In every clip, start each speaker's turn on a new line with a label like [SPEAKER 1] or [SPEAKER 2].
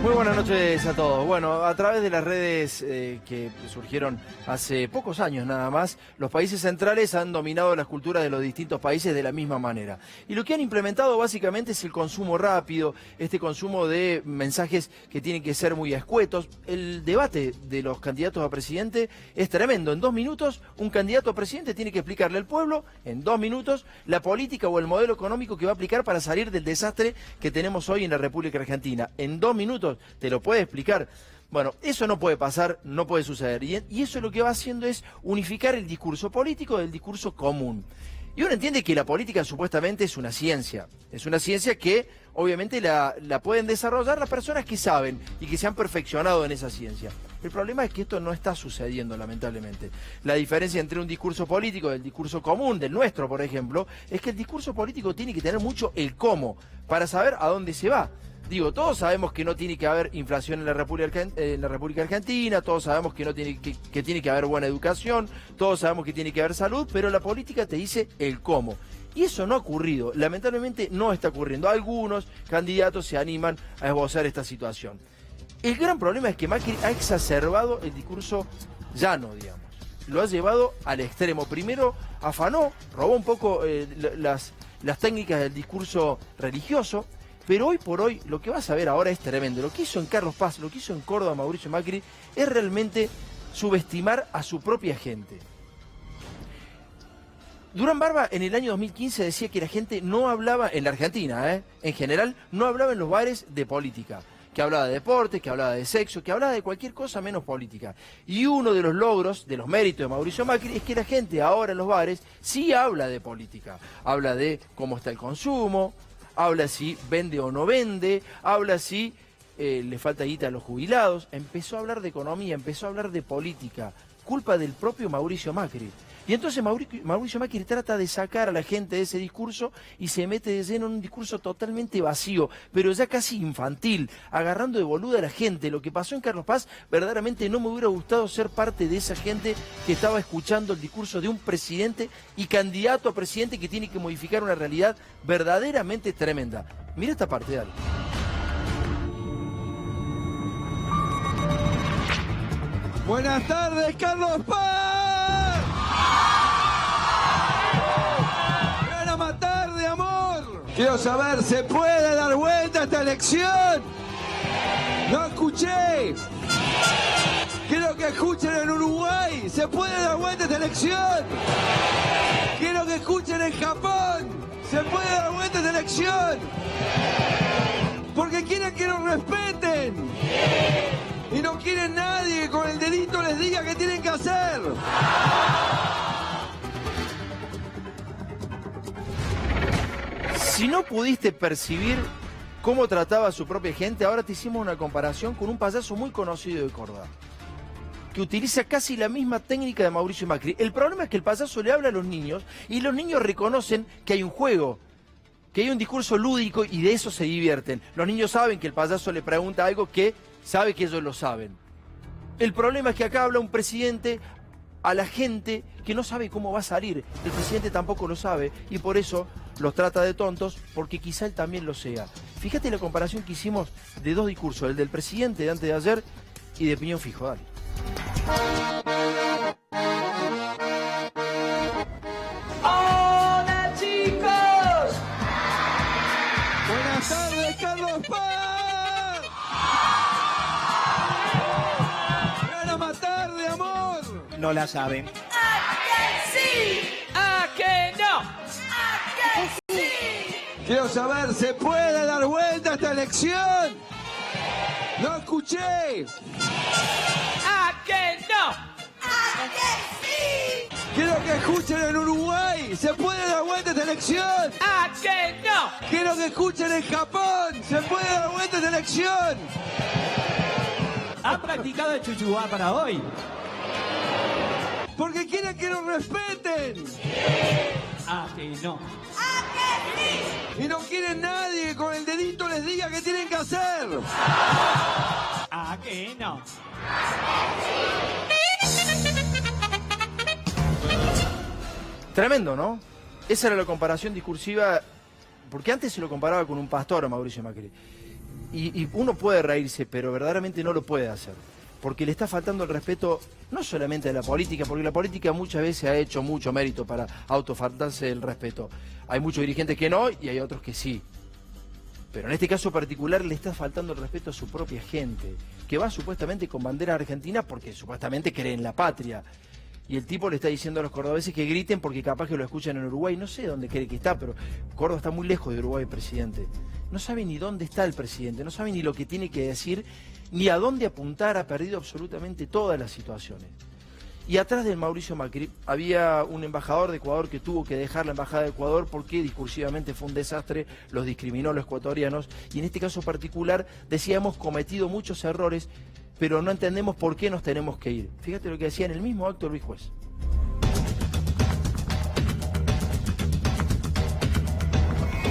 [SPEAKER 1] Muy buenas noches a todos. Bueno, a través de las redes que surgieron hace pocos años nada más, los países centrales han dominado las culturas de los distintos países de la misma manera. Y lo que han implementado básicamente es el consumo rápido, este consumo de mensajes que tienen que ser muy escuetos. El debate de los candidatos a presidente es tremendo. En 2 minutos, un candidato a presidente tiene que explicarle al pueblo, en 2 minutos, la política o el modelo económico que va a aplicar para salir del desastre que tenemos hoy en la República Argentina. En 2 minutos te lo puede explicar. Bueno, eso no puede pasar, no puede suceder. Y eso lo que va haciendo es unificar el discurso político del discurso común. Y uno entiende que la política supuestamente es una ciencia. Es una ciencia que obviamente la pueden desarrollar las personas que saben y que se han perfeccionado en esa ciencia. El problema es que esto no está sucediendo, lamentablemente. La diferencia entre un discurso político y el discurso común, del nuestro, por ejemplo, es que el discurso político tiene que tener mucho el cómo, para saber a dónde se va. Digo, todos sabemos que no tiene que haber inflación en la República Argentina, todos sabemos que tiene que haber buena educación, todos sabemos que tiene que haber salud, pero la política te dice el cómo. Y eso no ha ocurrido, lamentablemente no está ocurriendo. Algunos candidatos se animan a esbozar esta situación. El gran problema es que Macri ha exacerbado el discurso llano, digamos. Lo ha llevado al extremo. Primero afanó, robó un poco las técnicas del discurso religioso. Pero hoy por hoy, lo que vas a ver ahora es tremendo. Lo que hizo en Carlos Paz, lo que hizo en Córdoba Mauricio Macri, es realmente subestimar a su propia gente. Durán Barba en el año 2015 decía que la gente no hablaba, en la Argentina, en general, no hablaba en los bares de política. Que hablaba de deporte, que hablaba de sexo, que hablaba de cualquier cosa menos política. Y uno de los logros, de los méritos de Mauricio Macri, es que la gente ahora en los bares sí habla de política. Habla de cómo está el consumo, habla si vende o no vende, habla si le falta guita a los jubilados. Empezó a hablar de economía, empezó a hablar de política, culpa del propio Mauricio Macri. Y entonces Mauricio Macri trata de sacar a la gente de ese discurso y se mete de lleno en un discurso totalmente vacío, pero ya casi infantil, agarrando de boluda a la gente. Lo que pasó en Carlos Paz, verdaderamente no me hubiera gustado ser parte de esa gente que estaba escuchando el discurso de un presidente y candidato a presidente que tiene que modificar una realidad verdaderamente tremenda. Mira esta parte, dale.
[SPEAKER 2] Buenas tardes, Carlos Paz. Me van a matar de amor. Quiero saber, ¿se puede dar vuelta a esta elección? No escuché. Quiero que escuchen en Uruguay. ¿Se puede dar vuelta a esta elección? Quiero que escuchen en Japón. ¿Se puede dar vuelta a esta elección? Porque quieren que nos respeten. Y no quieren nadie que con el dedito les diga qué tienen que hacer.
[SPEAKER 1] Si no pudiste percibir cómo trataba a su propia gente, ahora te hicimos una comparación con un payaso muy conocido de Córdoba, que utiliza casi la misma técnica de Mauricio Macri. El problema es que el payaso le habla a los niños y los niños reconocen que hay un juego, que hay un discurso lúdico y de eso se divierten. Los niños saben que el payaso le pregunta algo que sabe que ellos lo saben. El problema es que acá habla un presidente a la gente que no sabe cómo va a salir. El presidente tampoco lo sabe y por eso los trata de tontos, porque quizá él también lo sea. Fíjate la comparación que hicimos de dos discursos, el del presidente de antes de ayer y de Piñón Fijo. Dale.
[SPEAKER 2] ¡Hola, chicos! Buenas tardes, Carlos Paz. Me van a matar de amor.
[SPEAKER 3] No la saben.
[SPEAKER 4] ¡A que sí!
[SPEAKER 5] ¡A que no!
[SPEAKER 4] ¡A que sí!
[SPEAKER 2] Quiero saber, ¿se puede dar vuelta a esta elección? No escuché.
[SPEAKER 5] ¡A que no!
[SPEAKER 4] ¡A que sí!
[SPEAKER 2] Quiero que escuchen en Uruguay. ¿Se puede dar vuelta a esta elección?
[SPEAKER 5] ¡A que no!
[SPEAKER 2] Quiero que escuchen en Japón. ¿Se puede dar vuelta a esta elección?
[SPEAKER 3] ¿Ha practicado el chuchubá para hoy?
[SPEAKER 2] Porque quieren que nos respeten.
[SPEAKER 3] Ah, que no.
[SPEAKER 4] ¡A que sí!
[SPEAKER 2] Y no quieren nadie que con el dedito les diga qué tienen que hacer.
[SPEAKER 3] Ah, que no.
[SPEAKER 1] Tremendo, ¿no? Esa era la comparación discursiva, porque antes se lo comparaba con un pastor a Mauricio Macri. Y uno puede reírse, pero verdaderamente no lo puede hacer. Porque le está faltando el respeto no solamente a la política, porque la política muchas veces ha hecho mucho mérito para autofaltarse el respeto. Hay muchos dirigentes que no y hay otros que sí. Pero en este caso particular le está faltando el respeto a su propia gente, que va supuestamente con bandera argentina porque supuestamente cree en la patria. Y el tipo le está diciendo a los cordobeses que griten porque capaz que lo escuchan en Uruguay. No sé dónde cree que está, pero Córdoba está muy lejos de Uruguay, presidente. No sabe ni dónde está el presidente, no sabe ni lo que tiene que decir, ni a dónde apuntar. Ha perdido absolutamente todas las situaciones. Y atrás del Mauricio Macri había un embajador de Ecuador que tuvo que dejar la embajada de Ecuador porque discursivamente fue un desastre, los discriminó a los ecuatorianos. Y en este caso particular decía, hemos cometido muchos errores, pero no entendemos por qué nos tenemos que ir. Fíjate lo que decía en el mismo acto Luis Juez.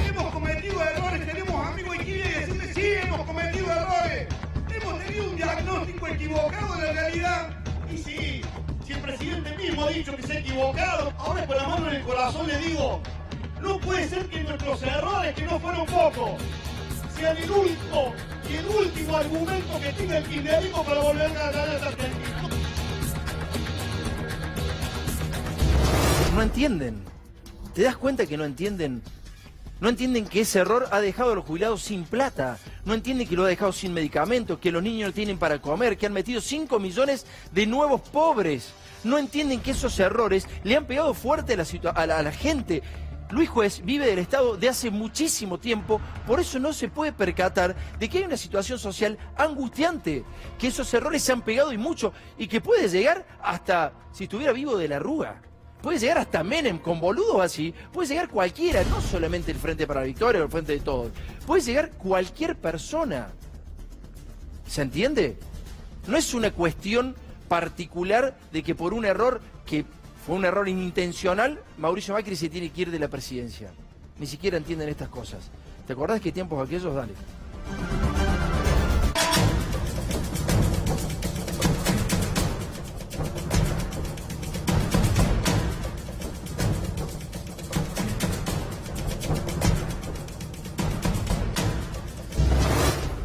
[SPEAKER 6] Hemos cometido errores, tenemos amigos y quiere decirle sí, hemos cometido errores. Hemos tenido un diagnóstico equivocado de la realidad. Y sí, si el presidente mismo ha dicho que se ha equivocado, ahora con la mano en el corazón le digo, no puede ser que nuestros errores, que no fueron pocos, sean el único y el último argumento que tenga el kirchnerismo para volver a ganar a Argentina.
[SPEAKER 1] No entienden. ¿Te das cuenta que no entienden? No entienden que ese error ha dejado a los jubilados sin plata. No entienden que lo ha dejado sin medicamentos, que los niños no tienen para comer, que han metido 5 millones de nuevos pobres. No entienden que esos errores le han pegado fuerte a la gente. Luis Juez vive del Estado de hace muchísimo tiempo, por eso no se puede percatar de que hay una situación social angustiante, que esos errores se han pegado y mucho, y que puede llegar hasta, si estuviera vivo, de la Rúa. Puede llegar hasta Menem, con boludos así, puede llegar cualquiera, no solamente el Frente para la Victoria o el Frente de Todos, puede llegar cualquier persona. ¿Se entiende? No es una cuestión particular de que por un error, que fue un error inintencional, Mauricio Macri se tiene que ir de la presidencia. Ni siquiera entienden estas cosas. ¿Te acordás qué tiempos aquellos? Dale.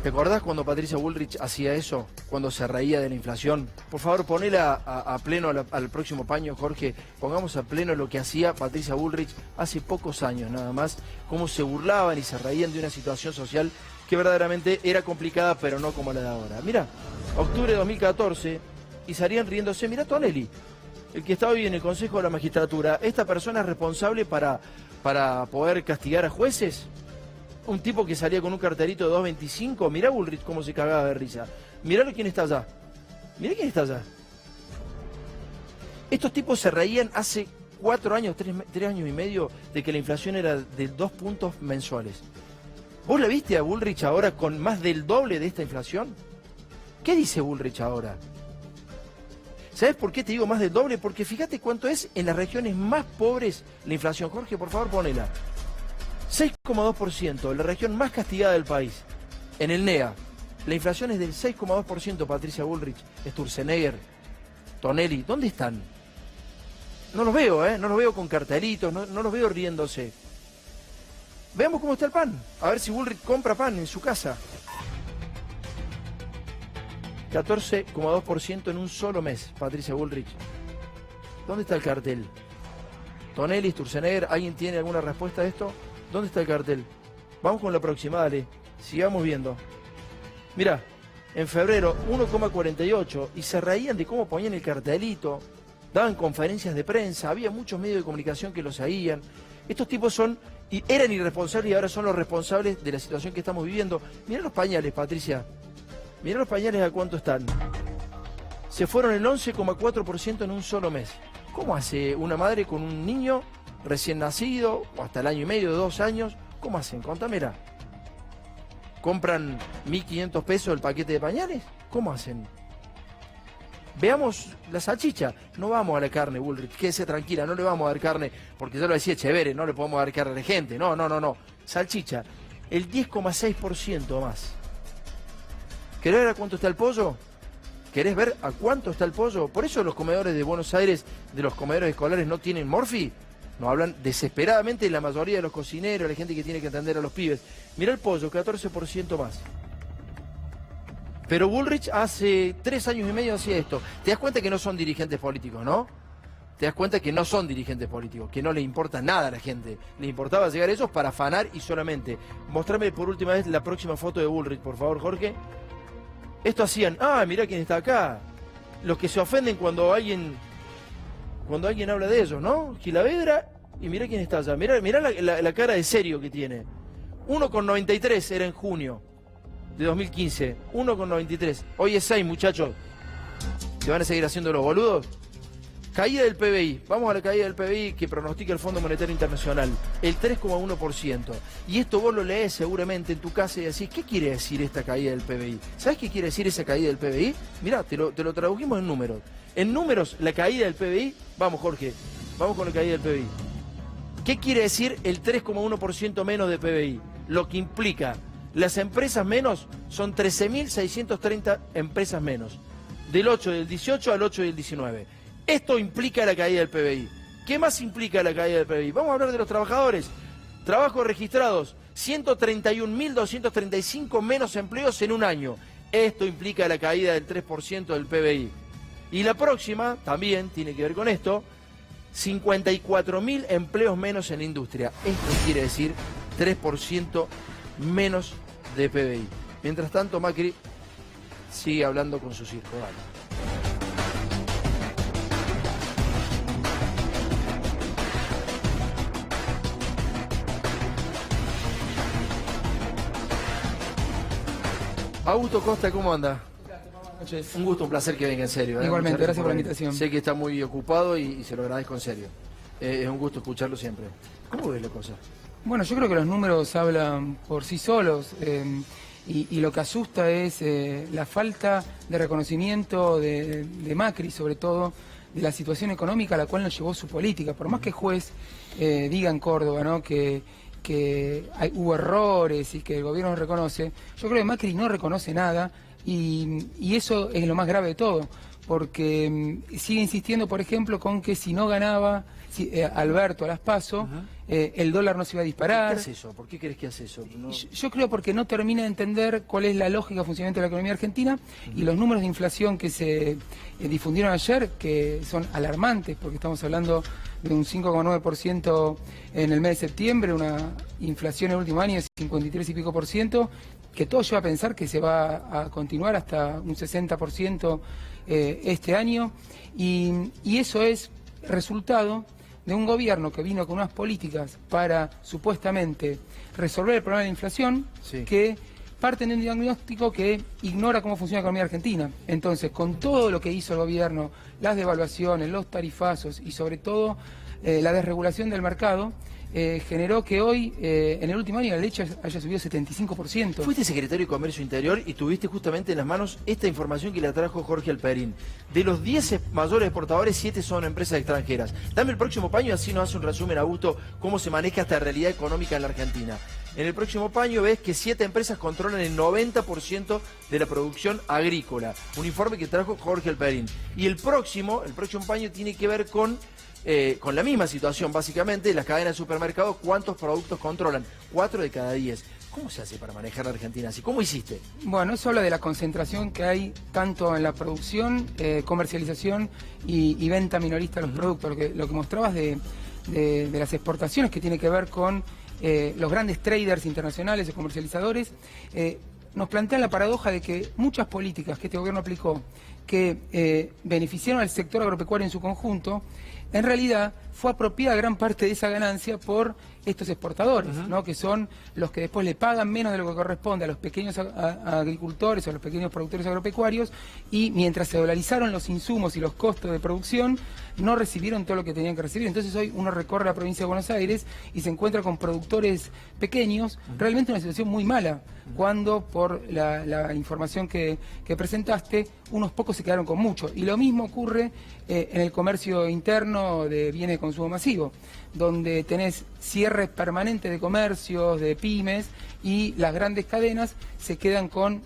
[SPEAKER 1] ¿Te acordás cuando Patricia Bullrich hacía eso? Cuando se reía de la inflación. Por favor, ponela a pleno al próximo paño, Jorge. Pongamos a pleno lo que hacía Patricia Bullrich hace pocos años nada más. Cómo se burlaban y se reían de una situación social que verdaderamente era complicada, pero no como la de ahora. Mira, octubre de 2014, y salían riéndose. Mira Tonelli, el que está hoy en el Consejo de la Magistratura. ¿Esta persona es responsable para poder castigar a jueces? Un tipo que salía con un cartelito de 2.25, mirá Bullrich cómo se cagaba de risa. Mirá quién está allá. Mirá quién está allá. Estos tipos se reían hace 4 años, 3 años y medio, de que la inflación era de 2 puntos mensuales. ¿Vos la viste a Bullrich ahora con más del doble de esta inflación? ¿Qué dice Bullrich ahora? ¿Sabes por qué te digo más del doble? Porque fíjate cuánto es en las regiones más pobres la inflación. Jorge, por favor, ponela. 6,2%, la región más castigada del país. En el NEA, la inflación es del 6,2%, Patricia Bullrich, Sturzenegger, Tonelli. ¿Dónde están? No los veo, no los veo con cartelitos, no los veo riéndose. Veamos cómo está el pan, a ver si Bullrich compra pan en su casa. 14,2% en un solo mes, Patricia Bullrich. ¿Dónde está el cartel? Tonelli, Sturzenegger, ¿alguien tiene alguna respuesta a esto? ¿Dónde está el cartel? Vamos con la próxima, dale. Sigamos viendo. Mirá, en febrero 1,48 y se reían de cómo ponían el cartelito, daban conferencias de prensa, había muchos medios de comunicación que lo seguían. Estos tipos eran irresponsables y ahora son los responsables de la situación que estamos viviendo. Mirá los pañales, Patricia. Mirá los pañales a cuánto están. Se fueron el 11,4% en un solo mes. ¿Cómo hace una madre con un niño recién nacido, o hasta el año y medio, de 2 años? ¿Cómo hacen? Contámela. ¿Compran 1.500 pesos el paquete de pañales? ¿Cómo hacen? Veamos la salchicha. No vamos a la carne, Bullrich. Quédese tranquila, no le vamos a dar carne, porque ya lo decía Echeverri, no le podemos dar carne a la gente. No. Salchicha, el 10,6% más. ¿Querés ver a cuánto está el pollo? ¿Querés ver a cuánto está el pollo? Por eso los comedores de Buenos Aires, de los comedores escolares, no tienen morfi. Nos hablan desesperadamente la mayoría de los cocineros, la gente que tiene que atender a los pibes. Mirá el pollo, 14% más. Pero Bullrich hace 3 años y medio hacía esto. Te das cuenta que no son dirigentes políticos, ¿no? Te das cuenta que no son dirigentes políticos, que no le importa nada a la gente. Le importaba llegar a ellos para afanar y solamente. Mostrame por última vez la próxima foto de Bullrich, por favor, Jorge. Esto hacían, mirá quién está acá. Los que se ofenden cuando alguien habla de ellos, ¿no? Gilavedra, y mirá quién está allá. Mirá la cara de serio que tiene. 1,93 era en junio de 2015. 1,93. Hoy es 6, muchachos. ¿Se van a seguir haciendo los boludos? Caída del PBI. Vamos a la caída del PBI que pronostica el Fondo Monetario Internacional. El 3,1%. Y esto vos lo lees seguramente en tu casa y decís, ¿qué quiere decir esta caída del PBI? ¿Sabés qué quiere decir esa caída del PBI? Mirá, te lo tradujimos en números. En números, la caída del PBI... Vamos, Jorge. Vamos con la caída del PBI. ¿Qué quiere decir el 3,1% menos de PBI? Lo que implica, las empresas menos son 13.630 empresas menos. Del 8 del 18 al 8 del 19. Esto implica la caída del PBI. ¿Qué más implica la caída del PBI? Vamos a hablar de los trabajadores. Trabajos registrados, 131.235 menos empleos en un año. Esto implica la caída del 3% del PBI. Y la próxima, también tiene que ver con esto, 54.000 empleos menos en la industria. Esto quiere decir 3% menos de PBI. Mientras tanto, Macri sigue hablando con su circo. Dale. Augusto Costa, ¿cómo anda? Un gusto, un placer que venga, en serio.
[SPEAKER 7] Igualmente, gracias por la invitación.
[SPEAKER 1] Sé que está muy ocupado y se lo agradezco en serio. Es un gusto escucharlo siempre. ¿Cómo ves la cosa?
[SPEAKER 7] Bueno, yo creo que los números hablan por sí solos y lo que asusta es la falta de reconocimiento de Macri, sobre todo, de la situación económica a la cual nos llevó su política. Por más que juez diga en Córdoba, ¿no?, que hubo errores y que el gobierno no reconoce, yo creo que Macri no reconoce nada y eso es lo más grave de todo, porque sigue insistiendo, por ejemplo, con que si no ganaba Alberto a las PASO, el dólar no se iba a disparar.
[SPEAKER 1] ¿Por qué hace eso? ¿Por qué crees que hace eso? No...
[SPEAKER 7] Yo creo porque no termina de entender cuál es la lógica de funcionamiento de la economía argentina y los números de inflación que se difundieron ayer, que son alarmantes, porque estamos hablando de un 5,9% en el mes de septiembre, una inflación en el último año de 53 y pico por ciento, que todo lleva a pensar que se va a continuar hasta un 60% este año, y eso es resultado de un gobierno que vino con unas políticas para supuestamente resolver el problema de la inflación,
[SPEAKER 1] sí,
[SPEAKER 7] que parten de un diagnóstico que ignora cómo funciona la economía argentina. Entonces, con todo lo que hizo el gobierno, las devaluaciones, los tarifazos y sobre todo la desregulación del mercado, generó que hoy, en el último año, la leche haya subido 75%.
[SPEAKER 1] Fuiste secretario de Comercio Interior y tuviste justamente en las manos esta información que le trajo Jorge Alperín. De los 10 mayores exportadores, 7 son empresas extranjeras. Dame el próximo paño, así nos hace un resumen, Augusto, cómo se maneja esta realidad económica en la Argentina. En el próximo paño ves que 7 empresas controlan el 90% de la producción agrícola. Un informe que trajo Jorge Alperín. Y el próximo paño tiene que ver con la misma situación, básicamente, las cadenas de supermercados, ¿cuántos productos controlan? 4 de cada 10. ¿Cómo se hace para manejar la Argentina así? ¿Cómo hiciste?
[SPEAKER 7] Bueno, eso habla de la concentración que hay tanto en la producción, comercialización y venta minorista de los productos. Lo que mostrabas de las exportaciones, que tiene que ver con los grandes traders internacionales o comercializadores, nos plantean la paradoja de que muchas políticas que este gobierno aplicó, que beneficiaron al sector agropecuario en su conjunto, en realidad fue apropiada gran parte de esa ganancia por estos exportadores, ¿no?, que son los que después le pagan menos de lo que corresponde a los pequeños agricultores o a los pequeños productores agropecuarios, y mientras se dolarizaron los insumos y los costos de producción, no recibieron todo lo que tenían que recibir. Entonces hoy uno recorre la provincia de Buenos Aires y se encuentra con productores pequeños, realmente una situación muy mala, cuando por la información que presentaste, unos pocos se quedaron con mucho. Y lo mismo ocurre en el comercio interno de bienes de consumo masivo, donde tenés cierres permanentes de comercios, de pymes, y las grandes cadenas se quedan con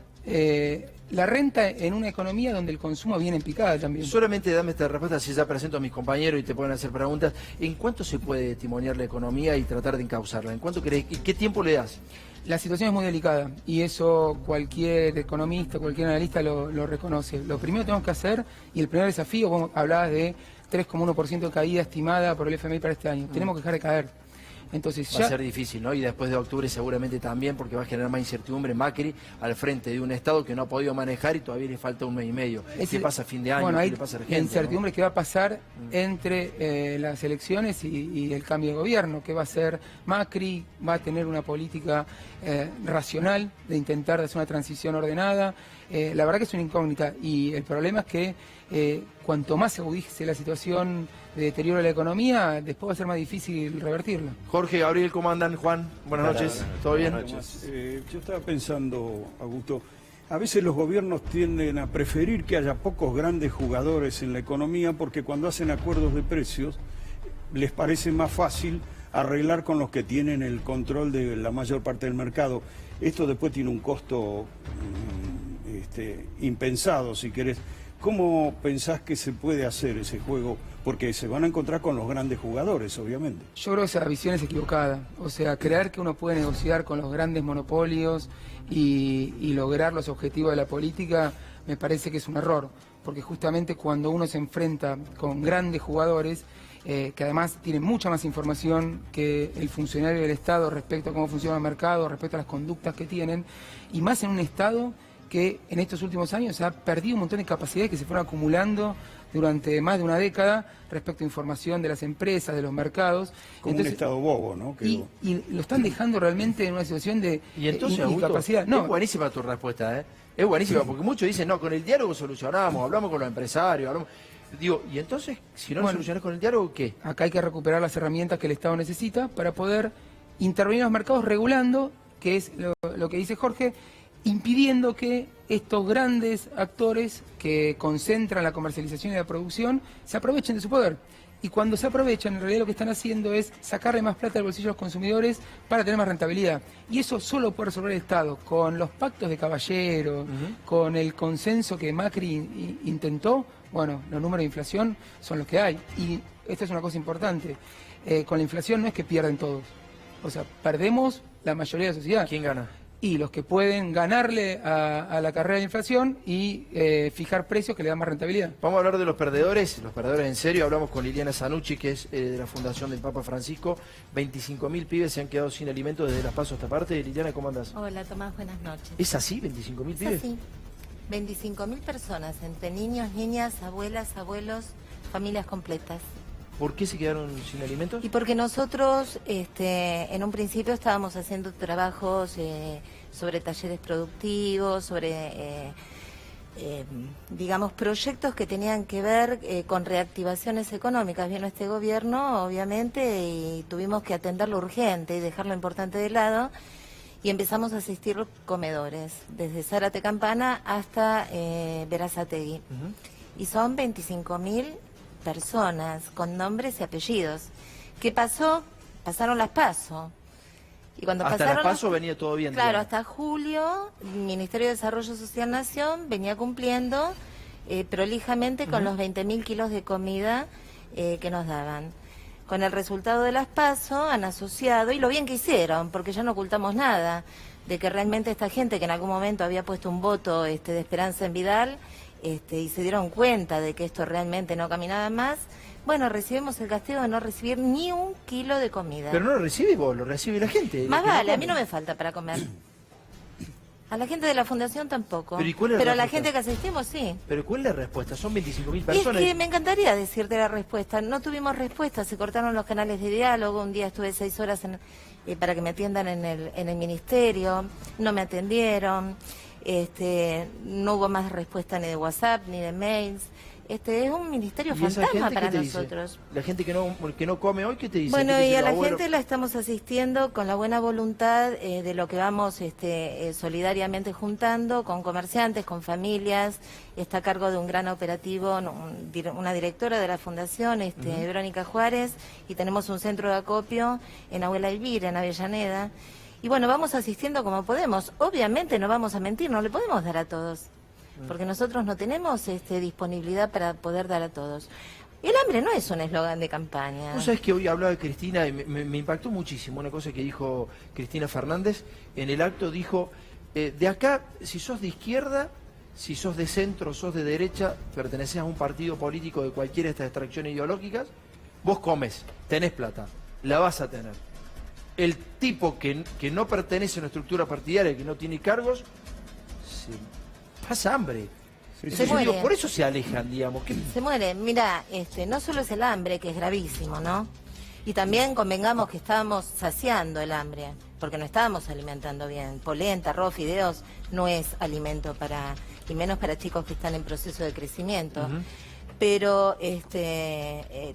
[SPEAKER 7] la renta en una economía donde el consumo viene en picada también.
[SPEAKER 1] Solamente dame esta respuesta, si ya presento a mis compañeros y te pueden hacer preguntas. ¿En cuánto se puede timonear la economía y tratar de encauzarla? ¿En cuánto crees? ¿Y qué tiempo le das?
[SPEAKER 7] La situación es muy delicada y eso cualquier economista, cualquier analista lo reconoce. Lo primero que tenemos que hacer, y el primer desafío, vos hablabas de 3,1% de caída estimada por el FMI para este año. Tenemos que dejar de caer. Entonces
[SPEAKER 1] Va a ser difícil, ¿no? Y después de octubre seguramente también, porque va a generar más incertidumbre Macri al frente de un Estado que no ha podido manejar y todavía le falta un mes y medio. ¿Qué pasa a fin de año?
[SPEAKER 7] Bueno,
[SPEAKER 1] ¿Qué le pasa a la gente?
[SPEAKER 7] La incertidumbre
[SPEAKER 1] ¿no?
[SPEAKER 7] que va a pasar entre las elecciones y el cambio de gobierno, que va a ser Macri, va a tener una política racional de intentar hacer una transición ordenada. La verdad que es una incógnita y el problema es que cuanto más se agudice la situación de deterioro de la economía, después va a ser más difícil revertirla.
[SPEAKER 1] Jorge, Gabriel, ¿cómo andan? Juan, buenas noches. ¿Todo bien?
[SPEAKER 8] Buenas noches. Yo estaba pensando, Augusto, a veces los gobiernos tienden a preferir que haya pocos grandes jugadores en la economía porque cuando hacen acuerdos de precios les parece más fácil arreglar con los que tienen el control de la mayor parte del mercado. Esto después tiene un costo impensado, si querés. ¿Cómo pensás que se puede hacer ese juego? Porque se van a encontrar con los grandes jugadores, obviamente.
[SPEAKER 7] Yo creo que esa visión es equivocada. O sea, creer que uno puede negociar con los grandes monopolios y lograr los objetivos de la política me parece que es un error. Porque justamente cuando uno se enfrenta con grandes jugadores, que además tienen mucha más información que el funcionario del Estado respecto a cómo funciona el mercado, respecto a las conductas que tienen, y más en un Estado que en estos últimos años ha perdido un montón de capacidades que se fueron acumulando durante más de una década respecto a información de las empresas, de los mercados.
[SPEAKER 8] Como un Estado bobo, ¿no?
[SPEAKER 7] Y lo están dejando realmente en una situación de
[SPEAKER 1] incapacidad.
[SPEAKER 7] No,
[SPEAKER 1] es buenísima tu respuesta, ¿eh? Es buenísima, porque muchos dicen, no, con el diálogo solucionamos, hablamos con los empresarios, hablamos... Digo, y entonces, si no lo solucionás con el diálogo, ¿qué?
[SPEAKER 7] Acá hay que recuperar las herramientas que el Estado necesita para poder intervenir en los mercados regulando, que es lo que dice Jorge, impidiendo que estos grandes actores que concentran la comercialización y la producción se aprovechen de su poder. Y cuando se aprovechan, en realidad lo que están haciendo es sacarle más plata del bolsillo a los consumidores para tener más rentabilidad. Y eso solo puede resolver el Estado, con los pactos de caballero, con el consenso que Macri intentó. Bueno, los números de inflación son los que hay. Y esta es una cosa importante. Con la inflación no es que pierden todos. O sea, perdemos la mayoría de la sociedad.
[SPEAKER 1] ¿Quién gana?
[SPEAKER 7] Y los que pueden ganarle a la carrera de inflación y fijar precios que le dan más rentabilidad.
[SPEAKER 1] Vamos a hablar de los perdedores en serio. Hablamos con Liliana Zanucci, que es de la Fundación del Papa Francisco. 25.000 pibes se han quedado sin alimentos desde Las Paso a esta parte. Liliana, ¿cómo andás?
[SPEAKER 9] Hola, Tomás, buenas noches.
[SPEAKER 1] ¿Es así, 25.000 pibes?
[SPEAKER 9] Es así. 25.000 personas, entre niños, niñas, abuelas, abuelos, familias completas.
[SPEAKER 1] ¿Por qué se quedaron sin alimentos?
[SPEAKER 9] Y porque nosotros en un principio estábamos haciendo trabajos sobre talleres productivos, sobre, digamos, proyectos que tenían que ver con reactivaciones económicas. Vino este gobierno, obviamente, y tuvimos que atender lo urgente y dejar lo importante de lado. Y empezamos a asistir los comedores, desde Zárate Campana hasta Berazategui. Y son 25.000 personas con nombres y apellidos. ¿Qué pasó? Pasaron las PASO. Y cuando
[SPEAKER 1] hasta
[SPEAKER 9] pasaron
[SPEAKER 1] las PASO venía todo bien.
[SPEAKER 9] Claro,
[SPEAKER 1] digamos.
[SPEAKER 9] hasta julio el Ministerio de Desarrollo Social Nación venía cumpliendo prolijamente con los 20.000 kilos de comida que nos daban. Con el resultado de las PASO han asociado, y lo bien que hicieron, porque ya no ocultamos nada, de que realmente esta gente que en algún momento había puesto un voto de esperanza en Vidal, y se dieron cuenta de que esto realmente no caminaba más, bueno, recibimos el castigo de no recibir ni un kilo de comida.
[SPEAKER 1] Pero no lo recibís vos, lo recibe la gente.
[SPEAKER 9] Más
[SPEAKER 1] que
[SPEAKER 9] vale,
[SPEAKER 1] no
[SPEAKER 9] a mí no me falta para comer. A la gente de la fundación tampoco.
[SPEAKER 1] Pero, ¿y cuál es la
[SPEAKER 9] Pero a la
[SPEAKER 1] respuesta?
[SPEAKER 9] gente que asistimos, sí.
[SPEAKER 1] Pero ¿cuál es la respuesta? Son 25.000
[SPEAKER 9] Es
[SPEAKER 1] personas.
[SPEAKER 9] que me encantaría decirte la respuesta. No tuvimos respuesta, se cortaron los canales de diálogo. Un día estuve 6 horas para que me atiendan en el ministerio. No me atendieron. No hubo más respuesta ni de WhatsApp ni de mails. Es un ministerio
[SPEAKER 1] ¿Y esa
[SPEAKER 9] fantasma
[SPEAKER 1] gente
[SPEAKER 9] para
[SPEAKER 1] qué te dice?
[SPEAKER 9] nosotros.
[SPEAKER 1] La gente que no come hoy, ¿qué te dice?
[SPEAKER 9] Bueno,
[SPEAKER 1] ¿Qué te
[SPEAKER 9] y
[SPEAKER 1] dice
[SPEAKER 9] a
[SPEAKER 1] el
[SPEAKER 9] la
[SPEAKER 1] abuelo?
[SPEAKER 9] gente la estamos asistiendo con la buena voluntad de lo que vamos solidariamente juntando con comerciantes, con familias. Está a cargo de un gran operativo una directora de la fundación, Verónica Juárez, y tenemos un centro de acopio en Abuela Elvira, en Avellaneda. Y bueno, vamos asistiendo como podemos. Obviamente no vamos a mentir, no le podemos dar a todos, porque nosotros no tenemos disponibilidad para poder dar a todos. El hambre no es un eslogan de campaña.
[SPEAKER 1] Vos sabés que hoy hablaba de Cristina y me impactó muchísimo una cosa que dijo Cristina Fernández. En el acto dijo, de acá, si sos de izquierda, si sos de centro, sos de derecha, pertenecés a un partido político de cualquiera de estas extracciones ideológicas, vos comes, tenés plata, la vas a tener. El tipo que no pertenece a una estructura partidaria, que no tiene cargos, pasa hambre.
[SPEAKER 8] Sí,
[SPEAKER 9] Se
[SPEAKER 8] sí.
[SPEAKER 9] muere.
[SPEAKER 1] Por eso se alejan, digamos.
[SPEAKER 9] Se muere. Mira, no solo es el hambre, que es gravísimo, ¿no? Y también convengamos que estábamos saciando el hambre, porque no estábamos alimentando bien. Polenta, arroz, fideos no es alimento para, y menos para chicos que están en proceso de crecimiento. Pero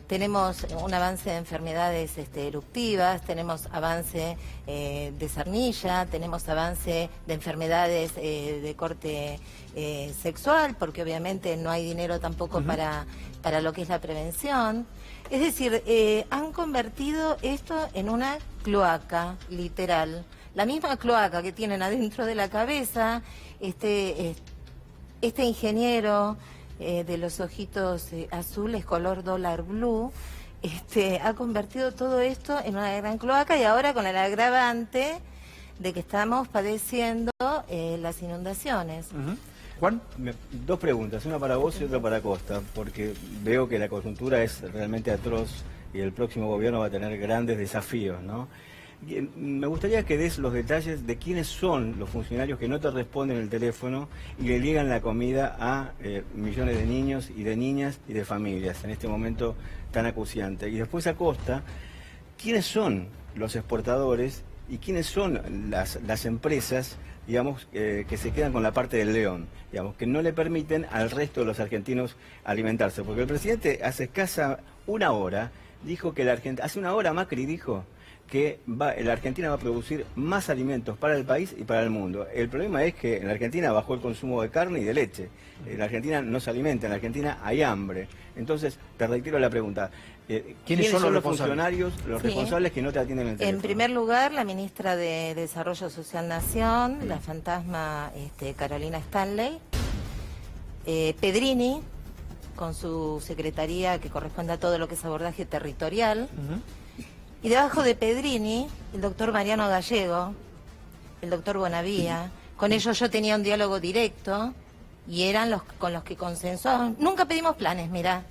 [SPEAKER 9] tenemos un avance de enfermedades eruptivas, tenemos avance de sarnilla, tenemos avance de enfermedades de corte sexual, porque obviamente no hay dinero tampoco para lo que es la prevención. Es decir, han convertido esto en una cloaca, literal. La misma cloaca que tienen adentro de la cabeza, este ingeniero de los ojitos azules, color dólar blue, ha convertido todo esto en una gran cloaca, y ahora con el agravante de que estamos padeciendo las inundaciones.
[SPEAKER 1] Juan.
[SPEAKER 10] Dos preguntas, una para vos y otra para Costa, porque veo que la coyuntura es realmente atroz y el próximo gobierno va a tener grandes desafíos, ¿no? Me gustaría que des los detalles de quiénes son los funcionarios que no te responden el teléfono y le liegan la comida a millones de niños y de niñas y de familias en este momento tan acuciante. Y después a Costa, ¿quiénes son los exportadores y quiénes son las empresas, digamos, que se quedan con la parte del león, digamos, que no le permiten al resto de los argentinos alimentarse? Porque el presidente hace escasa una hora dijo que hace una hora Macri dijo que la Argentina va a producir más alimentos para el país y para el mundo. El problema es que en la Argentina bajó el consumo de carne y de leche. En la Argentina no se alimenta, en la Argentina hay hambre. Entonces, te reitero la pregunta. ¿Quiénes son los funcionarios, los responsables que no te atienden el teléfono?
[SPEAKER 9] En primer lugar, la ministra de Desarrollo Social Nación, la fantasma Carolina Stanley, Pedrini, con su secretaría que corresponde a todo lo que es abordaje territorial, y debajo de Pedrini, el doctor Mariano Gallego, el doctor Bonavía. Con ellos yo tenía un diálogo directo y eran los con los que consensuábamos. Nunca pedimos planes, mirá.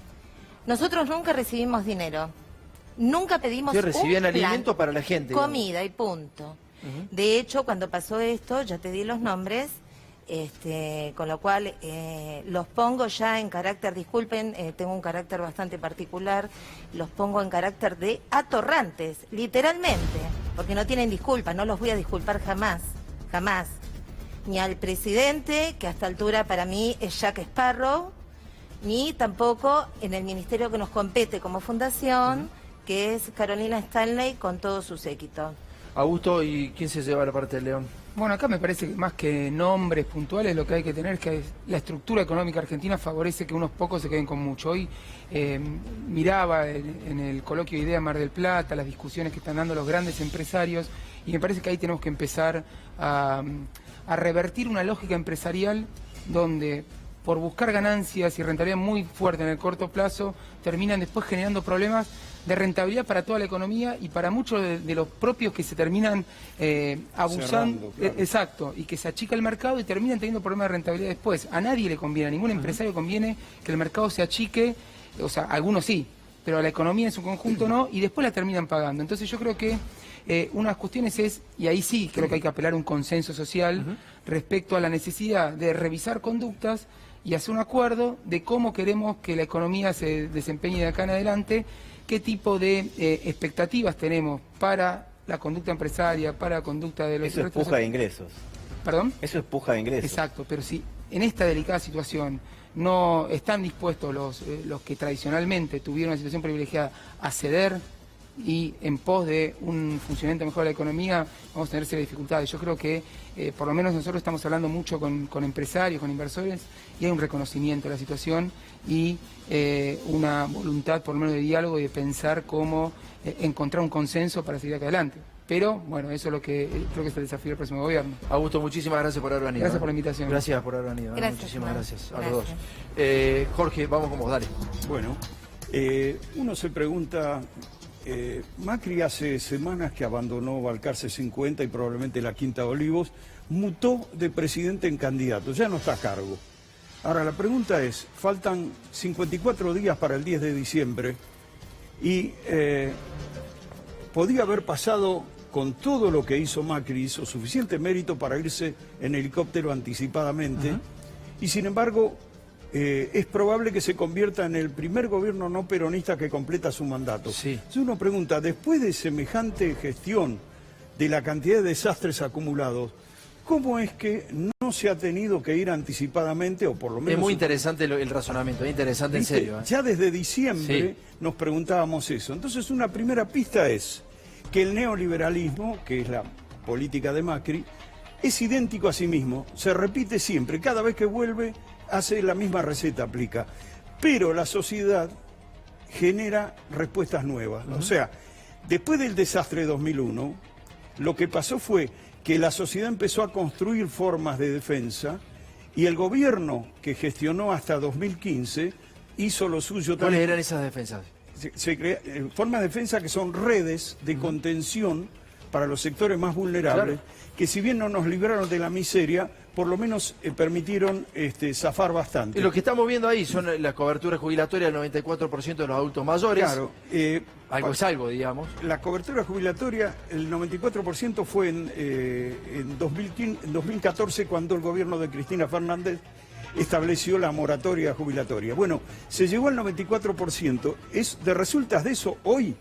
[SPEAKER 9] Nosotros nunca recibimos dinero. Nunca pedimos
[SPEAKER 1] recibían
[SPEAKER 9] un plan,
[SPEAKER 1] alimento para la gente.
[SPEAKER 9] comida y punto. De hecho, cuando pasó esto, ya te di los nombres, con lo cual los pongo ya en carácter, disculpen, tengo un carácter bastante particular, los pongo en carácter de atorrantes, literalmente, porque no tienen disculpa, no los voy a disculpar jamás, jamás. Ni al presidente, que a esta altura para mí es Jack Sparrow, ni tampoco en el ministerio que nos compete como fundación, que es Carolina Stanley con todo su séquito.
[SPEAKER 1] Augusto, ¿y quién se lleva la parte del león?
[SPEAKER 7] Bueno, acá me parece que más que nombres puntuales, lo que hay que tener es que la estructura económica argentina favorece que unos pocos se queden con mucho. Hoy miraba en el coloquio de Idea Mar del Plata las discusiones que están dando los grandes empresarios, y me parece que ahí tenemos que empezar a revertir una lógica empresarial donde, por buscar ganancias y rentabilidad muy fuerte en el corto plazo, terminan después generando problemas de rentabilidad para toda la economía y para muchos de los propios que se terminan abusando.
[SPEAKER 8] Cerrando, claro.
[SPEAKER 7] Exacto, y que se achica el mercado y terminan teniendo problemas de rentabilidad después. A nadie le conviene, a ningún empresario conviene que el mercado se achique, o sea, a algunos sí, pero a la economía en su conjunto no, y después la terminan pagando. Entonces yo creo que unas cuestiones es, y ahí sí creo que hay que apelar a un consenso social respecto a la necesidad de revisar conductas y hacer un acuerdo de cómo queremos que la economía se desempeñe de acá en adelante, qué tipo de expectativas tenemos para la conducta empresaria, para la conducta de los...
[SPEAKER 10] Eso es puja de ingresos.
[SPEAKER 7] ¿Perdón?
[SPEAKER 10] Eso es puja de ingresos.
[SPEAKER 7] Exacto, pero si en esta delicada situación no están dispuestos los que tradicionalmente tuvieron una situación privilegiada a ceder y en pos de un funcionamiento mejor de la economía, vamos a tener serias dificultades. Yo creo que por lo menos nosotros estamos hablando mucho con empresarios, con inversores, y hay un reconocimiento de la situación y una voluntad por lo menos de diálogo y de pensar cómo encontrar un consenso para seguir acá adelante. Pero, bueno, eso es lo que creo que es el desafío del próximo gobierno.
[SPEAKER 1] Augusto, muchísimas gracias por haber venido.
[SPEAKER 7] Gracias por la invitación.
[SPEAKER 1] Gracias por haber venido.
[SPEAKER 9] Gracias,
[SPEAKER 1] Muchísimas
[SPEAKER 9] Juan.
[SPEAKER 1] gracias a los
[SPEAKER 9] Gracias.
[SPEAKER 1] dos. Jorge, vamos con vos, dale.
[SPEAKER 8] Bueno, Uno se pregunta, Macri hace semanas que abandonó Balcarce 50 y probablemente la Quinta de Olivos, mutó de presidente en candidato, ya no está a cargo. Ahora la pregunta es, faltan 54 días para el 10 de diciembre y podía haber pasado con todo lo que hizo Macri, hizo suficiente mérito para irse en helicóptero anticipadamente y sin embargo es probable que se convierta en el primer gobierno no peronista que completa su mandato.
[SPEAKER 1] Sí.
[SPEAKER 8] Entonces uno pregunta, después de semejante gestión de la cantidad de desastres acumulados, ¿cómo es que no se ha tenido que ir anticipadamente o por lo menos...
[SPEAKER 1] Es muy interesante el razonamiento, es interesante en serio.
[SPEAKER 8] Ya desde diciembre nos preguntábamos eso. Entonces una primera pista es que el neoliberalismo, que es la política de Macri, es idéntico a sí mismo, se repite siempre, cada vez que vuelve hace la misma receta, aplica. Pero la sociedad genera respuestas nuevas. O sea, después del desastre de 2001, lo que pasó fue que la sociedad empezó a construir formas de defensa y el gobierno que gestionó hasta 2015 hizo lo suyo también.
[SPEAKER 1] ¿Cuáles eran esas defensas?
[SPEAKER 8] Formas de defensa que son redes de contención para los sectores más vulnerables, que si bien no nos libraron de la miseria, por lo menos permitieron zafar bastante.
[SPEAKER 1] Y lo que estamos viendo ahí son la cobertura jubilatoria del 94% de los adultos mayores.
[SPEAKER 8] Claro.
[SPEAKER 1] Algo es algo, digamos.
[SPEAKER 8] La cobertura jubilatoria, el 94% fue en 2014, cuando el gobierno de Cristina Fernández estableció la moratoria jubilatoria. Bueno, se llegó al 94%. Resultas de eso, hoy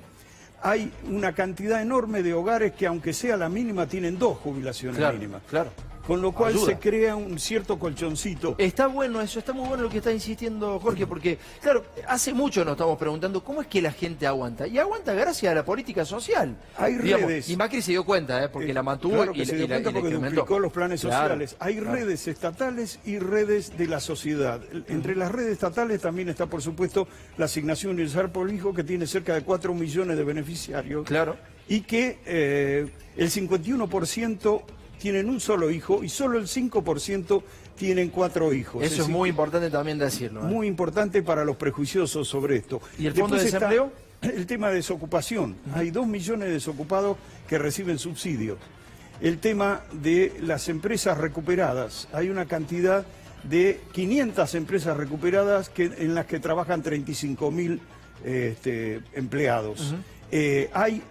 [SPEAKER 8] hay una cantidad enorme de hogares que, aunque sea la mínima, tienen 2 jubilaciones mínimas.
[SPEAKER 1] Claro.
[SPEAKER 8] Con lo cual
[SPEAKER 1] Ayuda.
[SPEAKER 8] se crea un cierto colchoncito.
[SPEAKER 1] Está bueno eso, está muy bueno lo que está insistiendo Jorge, porque, claro, hace mucho nos estamos preguntando cómo es que la gente aguanta. Y aguanta gracias a la política social.
[SPEAKER 8] Hay redes.
[SPEAKER 1] Y Macri se dio cuenta, porque la mantuvo
[SPEAKER 8] claro que
[SPEAKER 1] y
[SPEAKER 8] se dio cuenta porque duplicó los planes sociales. Hay redes estatales y redes de la sociedad. Entre las redes estatales también está, por supuesto, la asignación universal por hijo, que tiene cerca de 4 millones de beneficiarios.
[SPEAKER 1] Claro.
[SPEAKER 8] Y que el 51% tienen un solo hijo y solo el 5% tienen 4 hijos.
[SPEAKER 1] Eso es muy importante también decirlo.
[SPEAKER 8] Muy importante para los prejuiciosos sobre esto.
[SPEAKER 1] ¿Y el fondo de desempleo?
[SPEAKER 8] El tema de desocupación. Hay 2 millones de desocupados que reciben subsidios. El tema de las empresas recuperadas. Hay una cantidad de 500 empresas recuperadas en las que trabajan 35.000 empleados. Hay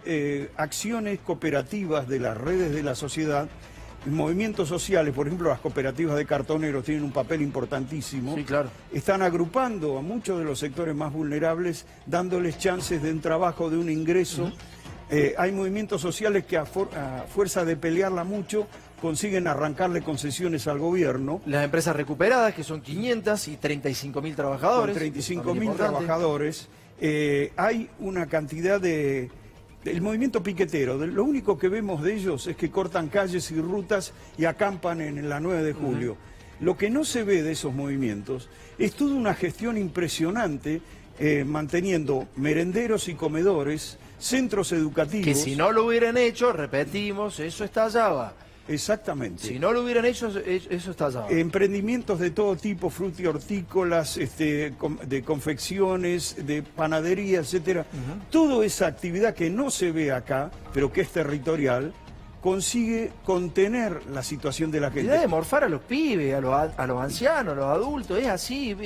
[SPEAKER 8] acciones cooperativas de las redes de la sociedad, movimientos sociales, por ejemplo, las cooperativas de cartoneros tienen un papel importantísimo.
[SPEAKER 1] Sí, claro.
[SPEAKER 8] Están agrupando a muchos de los sectores más vulnerables, dándoles chances de un trabajo, de un ingreso. Hay movimientos sociales que a fuerza de pelearla mucho consiguen arrancarle concesiones al gobierno.
[SPEAKER 1] Las empresas recuperadas, que son 500 y 35.000 trabajadores.
[SPEAKER 8] 35.000 trabajadores. Hay una cantidad de... El movimiento piquetero, lo único que vemos de ellos es que cortan calles y rutas y acampan en la 9 de julio. Lo que no se ve de esos movimientos es toda una gestión impresionante, manteniendo merenderos y comedores, centros educativos.
[SPEAKER 1] Que si no lo hubieran hecho, repetimos, eso estallaba.
[SPEAKER 8] Exactamente.
[SPEAKER 1] Si no lo hubieran hecho, eso estallaba.
[SPEAKER 8] Emprendimientos de todo tipo, frutihortícolas, de confecciones, de panadería, etcétera. Toda esa actividad que no se ve acá, pero que es territorial, consigue contener la situación de la gente.
[SPEAKER 1] De morfar a los pibes, a los ancianos, a los adultos, es así,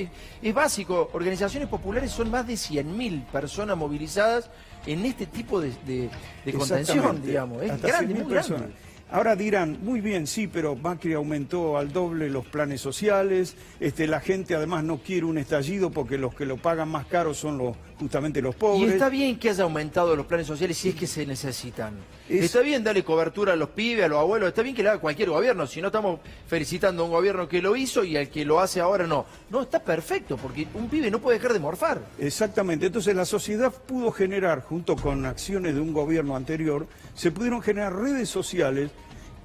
[SPEAKER 1] es básico. Organizaciones populares son más de 100.000 personas movilizadas en este tipo de contención, digamos. Es
[SPEAKER 8] hasta
[SPEAKER 1] grande,
[SPEAKER 8] 100.000
[SPEAKER 1] muy
[SPEAKER 8] personas.
[SPEAKER 1] grande.
[SPEAKER 8] Ahora dirán, muy bien, sí, pero Macri aumentó al doble los planes sociales, la gente además no quiere un estallido porque los que lo pagan más caro son justamente los pobres.
[SPEAKER 1] Y está bien que haya aumentado los planes sociales si es que se necesitan. Está bien darle cobertura a los pibes, a los abuelos, está bien que le haga cualquier gobierno, si no estamos felicitando a un gobierno que lo hizo y al que lo hace ahora no. No, está perfecto, porque un pibe no puede dejar de morfar.
[SPEAKER 8] Exactamente, entonces la sociedad pudo generar, junto con acciones de un gobierno anterior, se pudieron generar redes sociales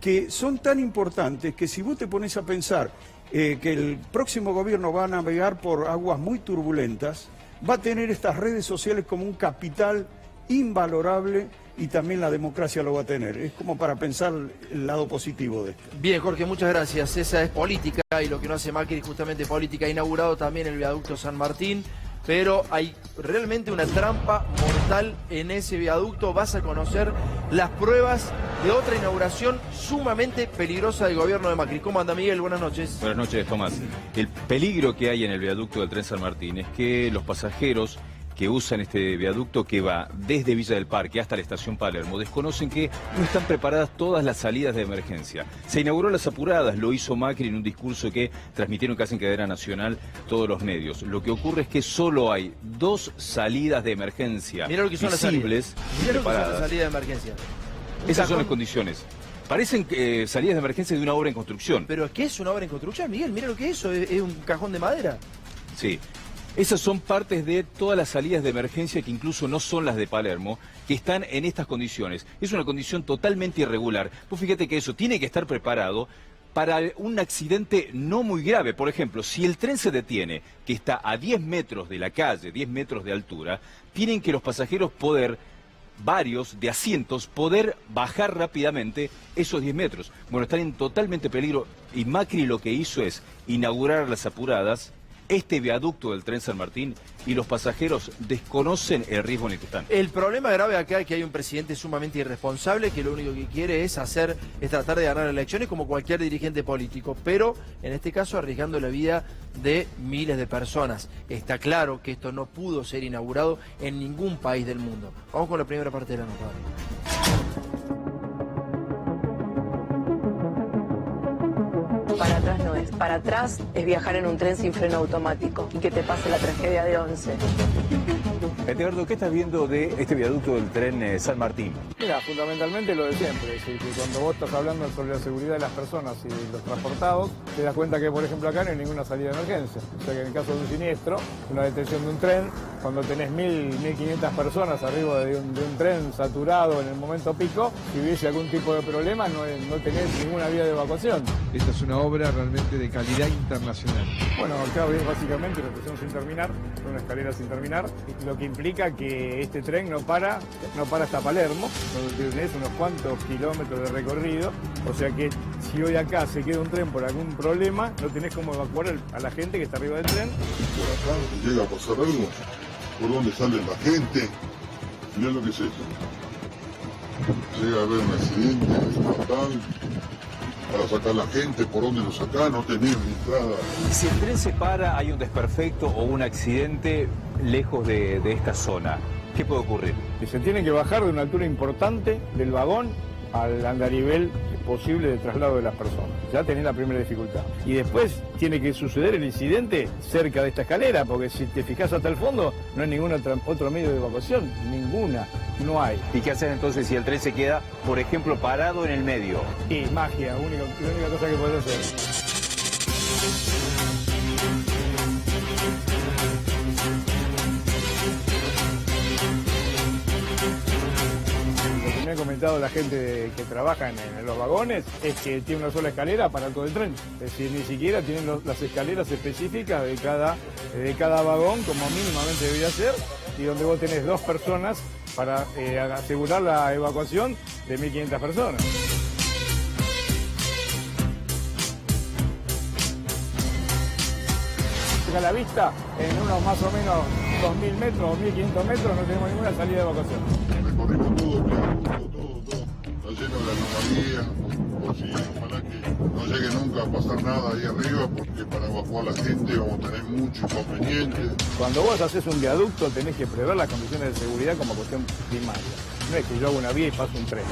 [SPEAKER 8] que son tan importantes que si vos te pones a pensar que el próximo gobierno va a navegar por aguas muy turbulentas, va a tener estas redes sociales como un capital invalorable y también la democracia lo va a tener. Es como para pensar el lado positivo de esto.
[SPEAKER 1] Bien, Jorge, muchas gracias. Esa es política y lo que no hace Macri es justamente política. Ha inaugurado también el viaducto San Martín. pero hay realmente una trampa mortal en ese viaducto. Vas a conocer las pruebas de otra inauguración sumamente peligrosa del gobierno de Macri. ¿Cómo anda, Miguel? Buenas noches.
[SPEAKER 11] Buenas noches, Tomás. El peligro que hay en el viaducto del tren San Martín es que los pasajeros que usan este viaducto que va desde Villa del Parque hasta la estación Palermo desconocen que no están preparadas todas las salidas de emergencia. Se inauguró las apuradas, lo hizo Macri en un discurso que transmitieron casi en cadena nacional todos los medios. Lo que ocurre es que solo hay 2 salidas de emergencia visibles.
[SPEAKER 1] Mirá lo que son las salidas de emergencia.
[SPEAKER 11] Esas son las condiciones. Parecen salidas de emergencia de una obra en construcción.
[SPEAKER 1] ¿Pero qué es una obra en construcción, Miguel? Mira lo que es eso, es un cajón de madera.
[SPEAKER 11] Sí. Esas son partes de todas las salidas de emergencia que incluso no son las de Palermo, que están en estas condiciones. Es una condición totalmente irregular. Pues fíjate que eso tiene que estar preparado para un accidente no muy grave. Por ejemplo, si el tren se detiene, que está a 10 metros de la calle, 10 metros de altura, tienen que los pasajeros varios de asientos, poder bajar rápidamente esos 10 metros. Bueno, están en totalmente peligro y Macri lo que hizo es inaugurar las apuradas, este viaducto del tren San Martín, y los pasajeros desconocen el riesgo en el que están.
[SPEAKER 1] El problema grave acá es que hay un presidente sumamente irresponsable que lo único que quiere es tratar de ganar elecciones como cualquier dirigente político, pero en este caso arriesgando la vida de miles de personas. Está claro que esto no pudo ser inaugurado en ningún país del mundo. Vamos con la primera parte de la nota.
[SPEAKER 12] Para atrás no es. Para atrás es viajar en un tren sin freno automático y que te pase la tragedia de 11.
[SPEAKER 11] Etegardo, ¿qué estás viendo de este viaducto del tren San Martín?
[SPEAKER 13] Mira, fundamentalmente lo de siempre, es decir, que cuando vos estás hablando sobre la seguridad de las personas y los transportados, te das cuenta que, por ejemplo, acá no hay ninguna salida de emergencia. O sea que en el caso de un siniestro, una detención de un tren, cuando tenés 1.500 personas arriba de un tren saturado en el momento pico, si hubiese algún tipo de problema, no tenés ninguna vía de evacuación.
[SPEAKER 14] Esta es una obra realmente de calidad internacional.
[SPEAKER 13] Bueno, acá ves básicamente una estación sin terminar, una escalera sin terminar, lo que implica que este tren no para hasta Palermo, donde tenés unos cuantos kilómetros de recorrido, o sea que si hoy acá se queda un tren por algún problema, no tenés cómo evacuar a la gente que está arriba del tren.
[SPEAKER 15] Por acá llega a pasar algo, por dónde sale la gente, mirá lo que es esto. Llega a haber un accidente fatal, para sacar a la gente, por dónde lo sacás, no tenés entrada.
[SPEAKER 11] Si el tren se para, hay un desperfecto o un accidente lejos de esta zona, ¿qué puede ocurrir?
[SPEAKER 13] Que se tiene que bajar de una altura importante del vagón al andarivel posible de traslado de las personas. Ya tenés la primera dificultad. Y después tiene que suceder el incidente cerca de esta escalera, porque si te fijas hasta el fondo, no hay ningún otro medio de evacuación, ninguna, no hay.
[SPEAKER 11] ¿Y qué hacer entonces si el tren se queda, por ejemplo, parado en el medio?
[SPEAKER 13] Y magia, la única cosa que puedes hacer. Me ha comentado la gente que trabaja en los vagones es que tiene una sola escalera para todo el tren. Es decir, ni siquiera tienen las escaleras específicas de cada vagón, como mínimamente debería ser, y donde vos tenés 2 personas para asegurar la evacuación de 1.500 personas. A la vista, en unos más o menos 2.000 metros o 1.500 metros, no tenemos ninguna salida de evacuación.
[SPEAKER 15] Recorrimos todo, está lleno de anomalías, por si ojalá que no llegue nunca a pasar nada ahí arriba, porque para evacuar a la gente vamos a tener mucho inconveniente.
[SPEAKER 13] Cuando vos haces un viaducto tenés que prever las condiciones de seguridad como cuestión primaria. No es que yo hago una vía y paso un tren.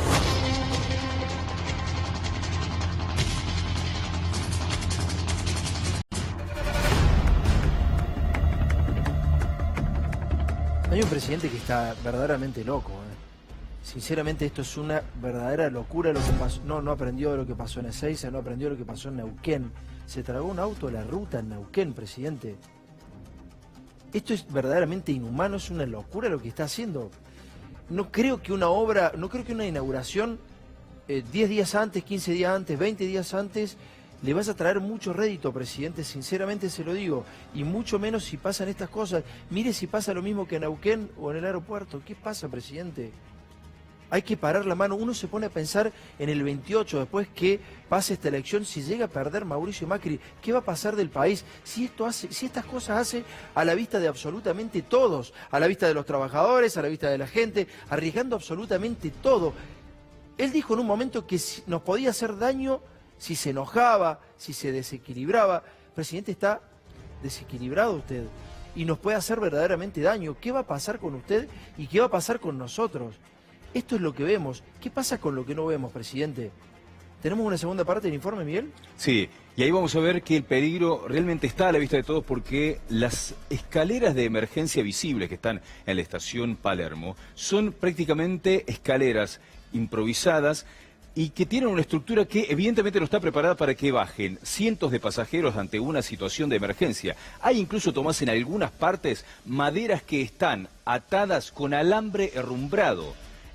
[SPEAKER 1] Hay un presidente que está verdaderamente loco. Sinceramente esto es una verdadera locura lo que pasó. No aprendió de lo que pasó en Ezeiza, no aprendió de lo que pasó en Neuquén. Se tragó un auto de la ruta en Neuquén, presidente. Esto es verdaderamente inhumano, es una locura lo que está haciendo. No creo que una obra, no creo que una inauguración 10 días antes, 15 días antes, 20 días antes, le vas a traer mucho rédito, presidente, sinceramente se lo digo, y mucho menos si pasan estas cosas. Mire si pasa lo mismo que en Neuquén o en el aeropuerto. ¿Qué pasa, presidente? Hay que parar la mano. Uno se pone a pensar en el 28, después que pase esta elección, si llega a perder Mauricio Macri, ¿qué va a pasar del país? Si estas cosas hace a la vista de absolutamente todos, a la vista de los trabajadores, a la vista de la gente, arriesgando absolutamente todo. Él dijo en un momento que nos podía hacer daño si se enojaba, si se desequilibraba. Presidente, está desequilibrado usted y nos puede hacer verdaderamente daño. ¿Qué va a pasar con usted y qué va a pasar con nosotros? Esto es lo que vemos. ¿Qué pasa con lo que no vemos, presidente? ¿Tenemos una segunda parte del informe, Miguel?
[SPEAKER 11] Sí, y ahí vamos a ver que el peligro realmente está a la vista de todos porque las escaleras de emergencia visibles que están en la estación Palermo son prácticamente escaleras improvisadas y que tienen una estructura que evidentemente no está preparada para que bajen cientos de pasajeros ante una situación de emergencia. Hay incluso, Tomás, en algunas partes maderas que están atadas con alambre herrumbrado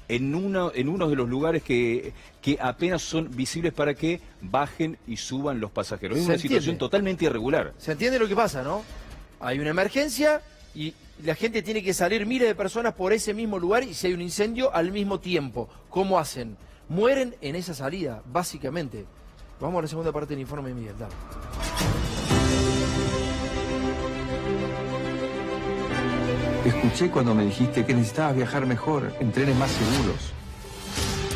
[SPEAKER 11] en uno de los lugares que apenas son visibles para que bajen y suban los pasajeros. Es una situación totalmente irregular.
[SPEAKER 1] Se entiende lo que pasa, ¿no? Hay una emergencia y la gente tiene que salir, miles de personas por ese mismo lugar, y si hay un incendio al mismo tiempo, ¿cómo hacen? Mueren en esa salida, básicamente. Vamos a la segunda parte del informe de Miguel. Dale.
[SPEAKER 16] Te escuché cuando me dijiste que necesitabas viajar mejor, en trenes más seguros.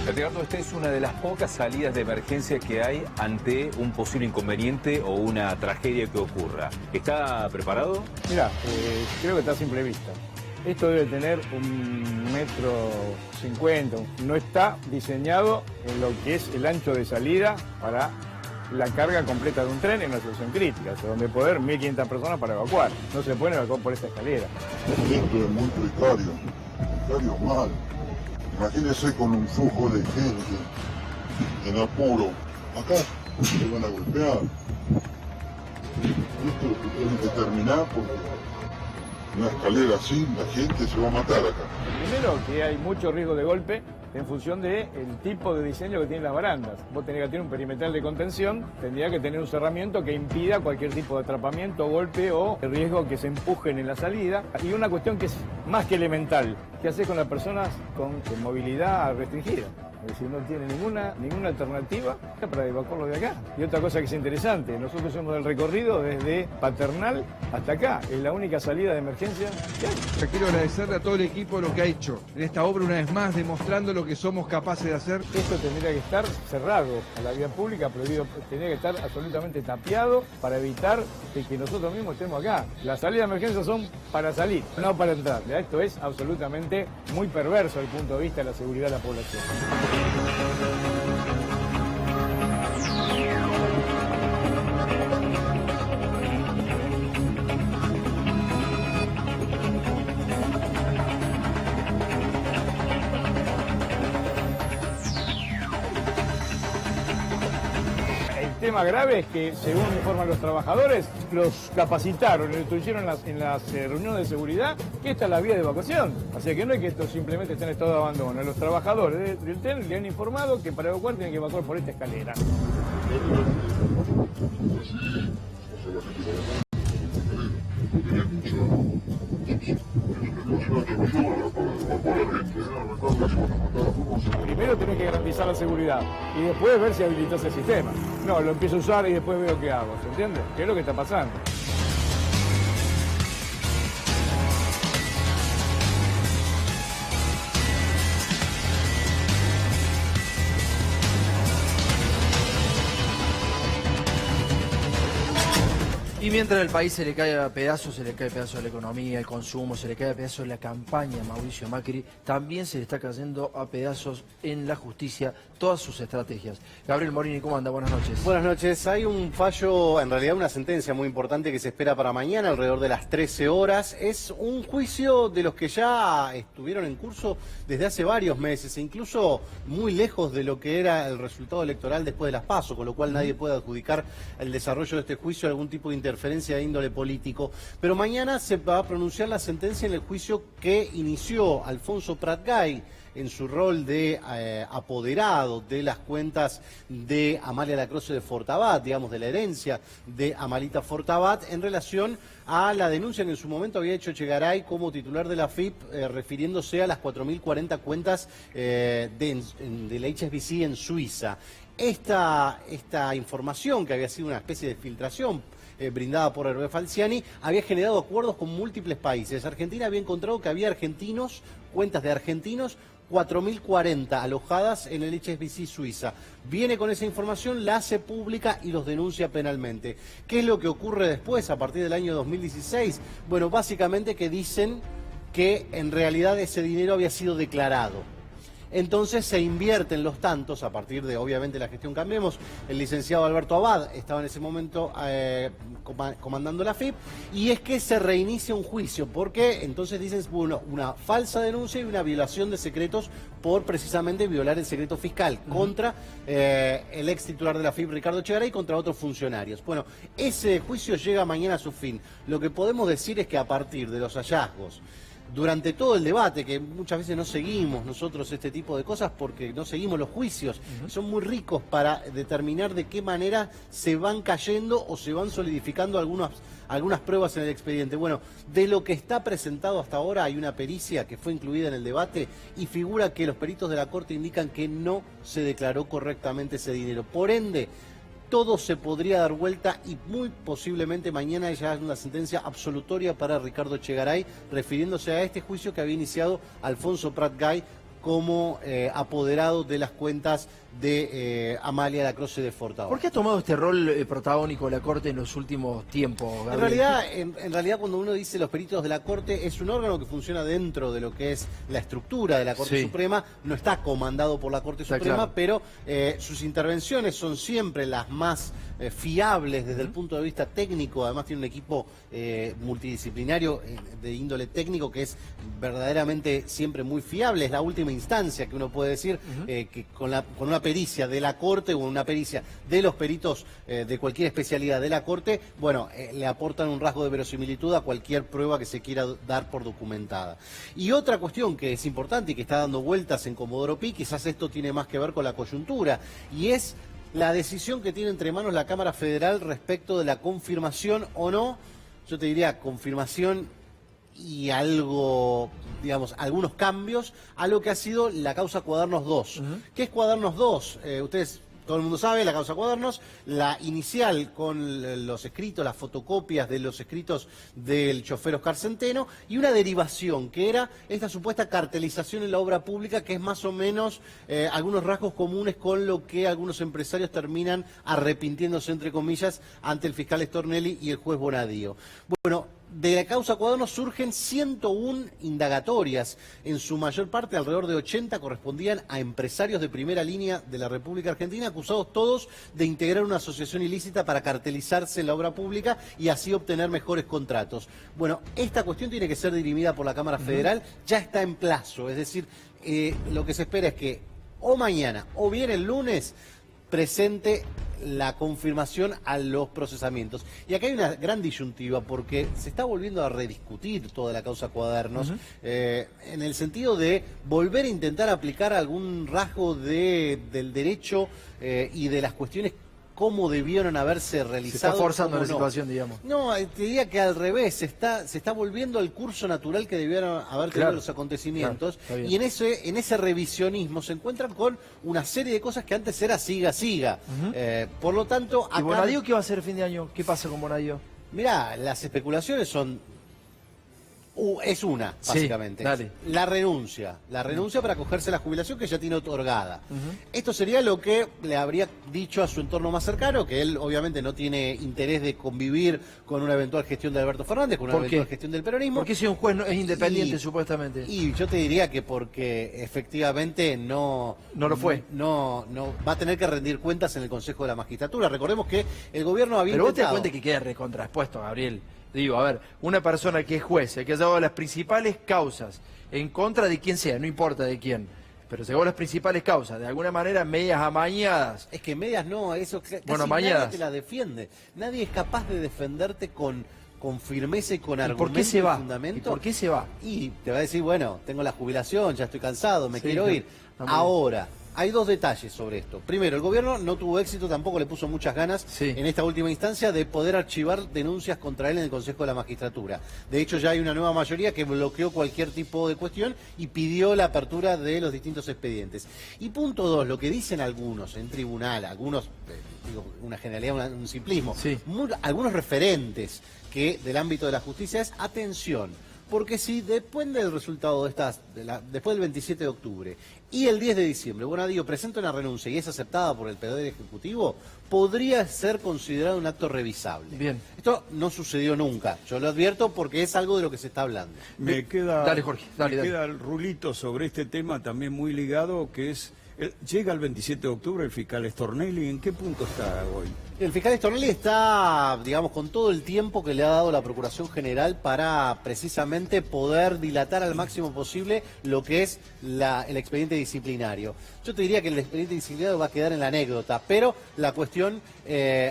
[SPEAKER 11] Edgardo, esta es una de las pocas salidas de emergencia que hay ante un posible inconveniente o una tragedia que ocurra. ¿Está preparado?
[SPEAKER 13] Mira, creo que está a simple vista. Esto debe tener 1,50 m. No está diseñado en lo que es el ancho de salida para la carga completa de un tren en una situación crítica, o sea, donde puede haber 1.500 personas para evacuar. No se pueden evacuar por esta escalera.
[SPEAKER 15] Esto es muy precario mal. Imagínese con un flujo de gente en apuro. Acá se van a golpear. Esto tiene que terminar porque una escalera así, la gente se va a matar acá.
[SPEAKER 13] Primero, que hay mucho riesgo de golpe en función del tipo de diseño que tienen las barandas. Vos tenés que tener un perimetral de contención, tendría que tener un cerramiento que impida cualquier tipo de atrapamiento, golpe o riesgo que se empujen en la salida. Y una cuestión que es más que elemental, ¿qué haces con las personas con movilidad restringida? Es decir, no tiene ninguna alternativa para evacuarlo de acá. Y otra cosa que es interesante, nosotros hacemos el recorrido desde Paternal hasta acá. Es la única salida de emergencia que hay.
[SPEAKER 14] Yo quiero agradecerle a todo el equipo lo que ha hecho en esta obra, una vez más, demostrando lo que somos capaces de hacer.
[SPEAKER 13] Esto tendría que estar cerrado a la vía pública, prohibido, tendría que estar absolutamente tapiado para evitar que nosotros mismos estemos acá. Las salidas de emergencia son para salir, no para entrar. Esto es absolutamente muy perverso desde el punto de vista de la seguridad de la población. El tema grave es que, según informan los trabajadores, los capacitaron, les instruyeron en las reuniones de seguridad que esta es la vía de evacuación. Así que no es que esto simplemente esté en estado de abandono. Los trabajadores del tren le han informado que para evacuar tienen que evacuar por esta escalera. Primero tenés que garantizar la seguridad y después ver si habilitas el sistema. No, lo empiezo a usar y después veo qué hago, ¿se entiende? ¿Qué es lo que está pasando?
[SPEAKER 1] Y mientras el país se le cae a pedazos la economía, el consumo, se le cae a pedazos la campaña a Mauricio Macri, también se le está cayendo a pedazos en la justicia todas sus estrategias. Gabriel Morini, ¿cómo anda? Buenas noches.
[SPEAKER 17] Buenas noches. Hay un fallo, en realidad una sentencia muy importante que se espera para mañana, alrededor de las 13 horas. Es un juicio de los que ya estuvieron en curso desde hace varios meses, e incluso muy lejos de lo que era el resultado electoral después de las PASO, con lo cual nadie puede adjudicar el desarrollo de este juicio a algún tipo de interferencia interferencia de índole político. Pero mañana se va a pronunciar la sentencia en el juicio que inició Alfonso Prat-Gay en su rol de apoderado de las cuentas de Amalia Lacroze de Fortabat, digamos, de la herencia de Amalita Fortabat, en relación a la denuncia que en su momento había hecho Echegaray como titular de la AFIP, refiriéndose a las 4.040 cuentas de la HSBC en Suiza. Esta información, que había sido una especie de filtración brindada por Hervé Falciani, había generado acuerdos con múltiples países. Argentina había encontrado que había cuentas de argentinos, 4.040 alojadas en el HSBC Suiza. Viene con esa información, la hace pública y los denuncia penalmente. ¿Qué es lo que ocurre después, a partir del año 2016? Bueno, básicamente que dicen que en realidad ese dinero había sido declarado. Entonces se invierten los tantos, a partir de, obviamente, la gestión Cambiemos. El licenciado Alberto Abad estaba en ese momento comandando la AFIP, y es que se reinicia un juicio, porque entonces dicen una falsa denuncia y una violación de secretos por precisamente violar el secreto fiscal contra el ex titular de la AFIP, Ricardo Echegaray, y contra otros funcionarios. Bueno, ese juicio llega mañana a su fin. Lo que podemos decir es que a partir de los hallazgos, durante todo el debate, que muchas veces no seguimos nosotros este tipo de cosas porque no seguimos los juicios, son muy ricos para determinar de qué manera se van cayendo o se van solidificando algunas pruebas en el expediente. Bueno, de lo que está presentado hasta ahora hay una pericia que fue incluida en el debate y figura que los peritos de la Corte indican que no se declaró correctamente ese dinero. Por ende, todo se podría dar vuelta y muy posiblemente mañana ya hay una sentencia absolutoria para Ricardo Echegaray, refiriéndose a este juicio que había iniciado Alfonso Prat-Gay como apoderado de las cuentas de Amalia Lacroze de Fortabat.
[SPEAKER 1] ¿Por qué ha tomado este rol protagónico la Corte en los últimos tiempos, Gabriel?
[SPEAKER 17] En realidad, cuando uno dice los peritos de la Corte, es un órgano que funciona dentro de lo que es la estructura de la Corte Suprema, no está comandado por la Corte Suprema, claro, pero sus intervenciones son siempre las más fiables desde el punto de vista técnico. Además tiene un equipo multidisciplinario de índole técnico que es verdaderamente siempre muy fiable. Es la última instancia que uno puede decir que con una pericia de la Corte o una pericia de los peritos de cualquier especialidad de la Corte, bueno, le aportan un rasgo de verosimilitud a cualquier prueba que se quiera dar por documentada. Y otra cuestión que es importante y que está dando vueltas en Comodoro Pi, quizás esto tiene más que ver con la coyuntura, y es la decisión que tiene entre manos la Cámara Federal respecto de la confirmación o no, yo te diría confirmación y algo, digamos, algunos cambios a lo que ha sido la causa Cuadernos 2. ¿Qué es Cuadernos 2? Ustedes, todo el mundo sabe, la causa Cuadernos, la inicial con los escritos, las fotocopias de los escritos del chofer Oscar Centeno, y una derivación que era esta supuesta cartelización en la obra pública, que es más o menos algunos rasgos comunes con lo que algunos empresarios terminan arrepintiéndose, entre comillas, ante el fiscal Stornelli y el juez Bonadío. Bueno, de la causa Cuadernos surgen 101 indagatorias, en su mayor parte, alrededor de 80, correspondían a empresarios de primera línea de la República Argentina, acusados todos de integrar una asociación ilícita para cartelizarse en la obra pública y así obtener mejores contratos. Bueno, esta cuestión tiene que ser dirimida por la Cámara Federal, ya está en plazo, es decir, lo que se espera es que o mañana o bien el lunes presente la confirmación a los procesamientos. Y acá hay una gran disyuntiva porque se está volviendo a rediscutir toda la causa Cuadernos, en el sentido de volver a intentar aplicar algún rasgo del derecho y de las cuestiones cómo debieron haberse realizado.
[SPEAKER 1] Se está forzando la situación, digamos.
[SPEAKER 17] No, te diría que al revés, se está volviendo al curso natural que debieron haber tenido los acontecimientos, y en ese revisionismo se encuentran con una serie de cosas que antes era siga. Por lo tanto, acá...
[SPEAKER 1] ¿Y Bonadío qué va a hacer el fin de año? ¿Qué pasa con Bonadío?
[SPEAKER 17] Mirá, las especulaciones son... es una, básicamente.
[SPEAKER 1] Dale.
[SPEAKER 17] La renuncia para acogerse a la jubilación que ya tiene otorgada. Esto sería lo que le habría dicho a su entorno más cercano, que él obviamente no tiene interés de convivir con una eventual gestión de Alberto Fernández, con una eventual gestión del peronismo.
[SPEAKER 1] Porque si un juez es independiente, supuestamente.
[SPEAKER 17] Y yo te diría que porque efectivamente no
[SPEAKER 1] lo fue.
[SPEAKER 17] No va a tener que rendir cuentas en el Consejo de la Magistratura. Recordemos que el gobierno había
[SPEAKER 1] Pero vos te das
[SPEAKER 17] intentado...
[SPEAKER 1] cuenta que queda recontraexpuesto, Gabriel. Digo, a ver, una persona que es juez, que ha dado las principales causas en contra de quien sea, no importa de quién, pero según las principales causas, de alguna manera medias amañadas.
[SPEAKER 17] Es que medias no, eso casi
[SPEAKER 1] Bueno,
[SPEAKER 17] nadie
[SPEAKER 1] amañadas.
[SPEAKER 17] te la defiende. Nadie es capaz de defenderte con firmeza y con
[SPEAKER 1] ¿Y
[SPEAKER 17] argumentos
[SPEAKER 1] por qué se va?
[SPEAKER 17] y fundamento.
[SPEAKER 1] ¿Y por qué se va?
[SPEAKER 17] Y te va a decir, bueno, tengo la jubilación, ya estoy cansado, me
[SPEAKER 1] Sí,
[SPEAKER 17] quiero
[SPEAKER 1] claro.
[SPEAKER 17] ir.
[SPEAKER 1] Está muy
[SPEAKER 17] Ahora, hay dos detalles sobre esto. Primero, el gobierno no tuvo éxito, tampoco le puso muchas ganas en esta última instancia de poder archivar denuncias contra él en el Consejo de la Magistratura. De hecho, ya hay una nueva mayoría que bloqueó cualquier tipo de cuestión y pidió la apertura de los distintos expedientes. Y punto dos, lo que dicen algunos en tribunal, algunos, digo, una generalidad, un simplismo, algunos referentes que del ámbito de la justicia es atención. Porque si depende del resultado de después del 27 de octubre y el 10 de diciembre, Bonadío presenta una renuncia y es aceptada por el Poder Ejecutivo, podría ser considerado un acto revisable.
[SPEAKER 1] Bien.
[SPEAKER 17] Esto no sucedió nunca, yo lo advierto porque es algo de lo que se está hablando.
[SPEAKER 8] Me queda,
[SPEAKER 1] Dale, Jorge, dale.
[SPEAKER 8] queda el rulito sobre este tema también muy ligado, que es, llega el 27 de octubre el fiscal Stornelli, ¿en qué punto está hoy?
[SPEAKER 17] El fiscal Stornelli está, digamos, con todo el tiempo que le ha dado la Procuración General para precisamente poder dilatar al máximo posible lo que es el expediente disciplinario. Yo te diría que el expediente disciplinario va a quedar en la anécdota, pero la cuestión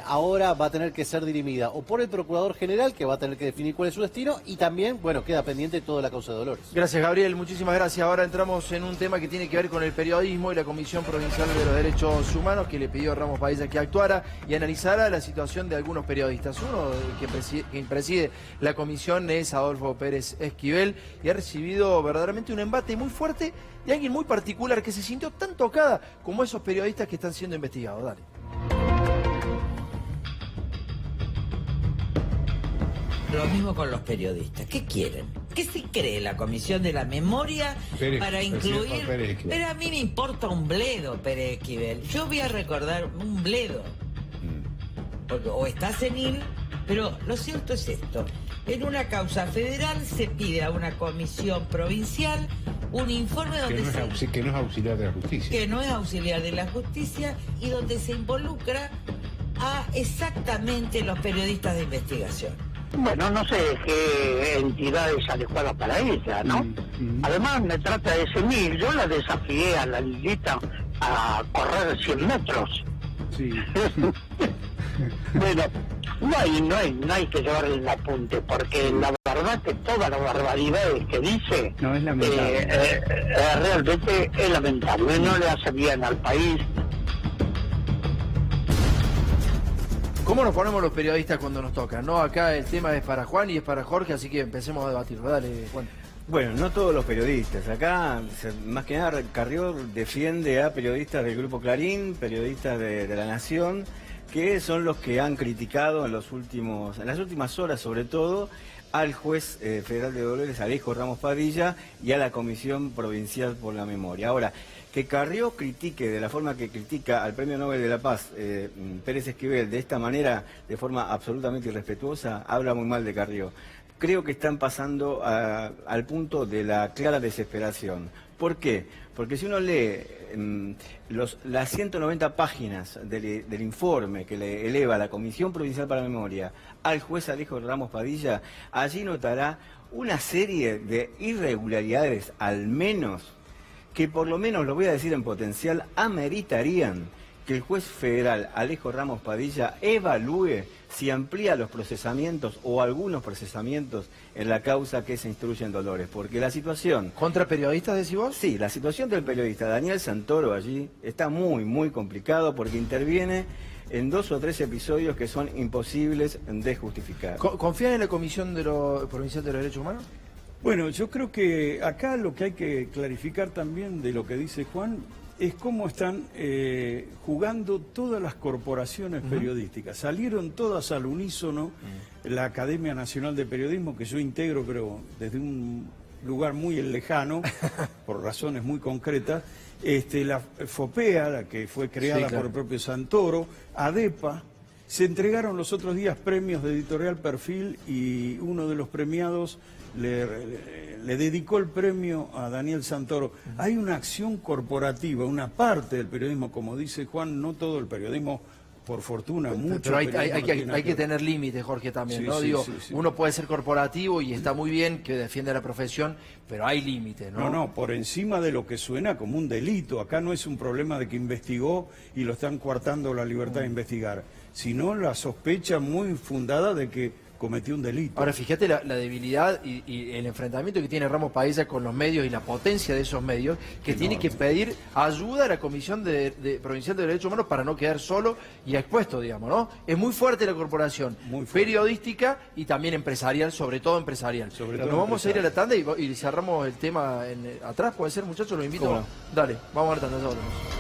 [SPEAKER 17] ahora va a tener que ser dirimida o por el Procurador General, que va a tener que definir cuál es su destino, y también, bueno, queda pendiente toda la causa de Dolores.
[SPEAKER 1] Gracias, Gabriel, muchísimas gracias. Ahora entramos en un tema que tiene que ver con el periodismo y la Comisión Provincial de los Derechos Humanos, que le pidió a Ramos Padilla que actuara y analizara la situación de algunos periodistas. Uno quien preside la comisión es Adolfo Pérez Esquivel y ha recibido verdaderamente un embate muy fuerte de alguien muy particular que se sintió tan tocada como esos periodistas que están siendo investigados. Dale.
[SPEAKER 18] Lo mismo con los periodistas. ¿Qué quieren? ¿Qué se cree la Comisión de la Memoria para incluir? Pero a mí me importa un bledo, Pérez Esquivel. Yo voy a recordar un bledo. Porque o está senil, pero lo cierto es esto. En una causa federal se pide a una comisión provincial un informe donde
[SPEAKER 19] que no es auxiliar de la justicia.
[SPEAKER 18] Que no es auxiliar de la justicia y donde se involucra a exactamente los periodistas de investigación.
[SPEAKER 20] Bueno, no sé qué entidad es adecuada para ella, ¿no? Además me trata de senil. Yo la desafié a la Lilita a correr 100 metros.
[SPEAKER 8] Sí.
[SPEAKER 20] Bueno, no hay que llevarle el apunte, porque la verdad que todas las barbaridades que dice
[SPEAKER 19] no, es lamentable.
[SPEAKER 20] Realmente es lamentable, no le hace bien al país.
[SPEAKER 1] ¿Cómo nos ponemos los periodistas cuando nos toca? No, acá el tema es para Juan y es para Jorge, así que empecemos a debatirlo. Dale, Juan.
[SPEAKER 10] Bueno, no todos los periodistas. Acá, más que nada, Carrió defiende a periodistas del Grupo Clarín, periodistas de La Nación, que son los que han criticado en las últimas horas, sobre todo, al juez federal de Dolores, Alejo Ramos Padilla, y a la Comisión Provincial por la Memoria. Ahora, que Carrió critique de la forma que critica al Premio Nobel de la Paz Pérez Esquivel de esta manera, de forma absolutamente irrespetuosa, habla muy mal de Carrió. Creo que están pasando al punto de la clara desesperación. ¿Por qué? Porque si uno lee las 190 páginas del informe que le eleva la Comisión Provincial para la Memoria al juez Alejo Ramos Padilla, allí notará una serie de irregularidades, al menos, que por lo menos, lo voy a decir en potencial, ameritarían que el juez federal Alejo Ramos Padilla evalúe si amplía los procesamientos o algunos procesamientos en la causa que se instruye en Dolores. Porque la situación...
[SPEAKER 1] ¿Contra periodistas, decís vos?
[SPEAKER 10] Sí, la situación del periodista Daniel Santoro allí está muy, muy complicado porque interviene en 2 o 3 episodios que son imposibles de justificar.
[SPEAKER 1] ¿Confían en la Comisión Provincial de los Derechos Humanos?
[SPEAKER 8] Bueno, yo creo que acá lo que hay que clarificar también de lo que dice Juan es cómo están jugando todas las corporaciones periodísticas. Salieron todas al unísono, la Academia Nacional de Periodismo, que yo integro, pero desde un lugar muy lejano, por razones muy concretas, la FOPEA, la que fue creada
[SPEAKER 1] Sí, claro.
[SPEAKER 8] por el propio Santoro, ADEPA. Se entregaron los otros días premios de Editorial Perfil y uno de los premiados le dedicó el premio a Daniel Santoro. Hay una acción corporativa, una parte del periodismo, como dice Juan, no todo el periodismo por fortuna, mucho.
[SPEAKER 1] Pero hay
[SPEAKER 8] periodismo
[SPEAKER 1] que tener límites, Jorge, también,
[SPEAKER 8] Sí,
[SPEAKER 1] ¿no?
[SPEAKER 8] sí,
[SPEAKER 1] Digo,
[SPEAKER 8] sí.
[SPEAKER 1] uno puede ser corporativo y está muy bien que defiende la profesión, pero hay límites, ¿no?
[SPEAKER 8] No, por encima de lo que suena como un delito. Acá no es un problema de que investigó y lo están coartando la libertad de investigar, sino la sospecha muy fundada de que cometió un delito.
[SPEAKER 1] Ahora, fíjate la debilidad y el enfrentamiento que tiene Ramos Paella con los medios y la potencia de esos medios, que tiene que pedir ayuda a la Comisión Provincial de Derechos Humanos para no quedar solo y expuesto, digamos, ¿no? Es muy fuerte la corporación, periodística y también empresarial, sobre todo empresarial. Nos vamos a ir a la tanda y cerramos el tema atrás, ¿puede ser, muchachos? Lo invito.
[SPEAKER 10] ¿Cómo no?
[SPEAKER 1] Dale, vamos a la tanda, ya volvemos.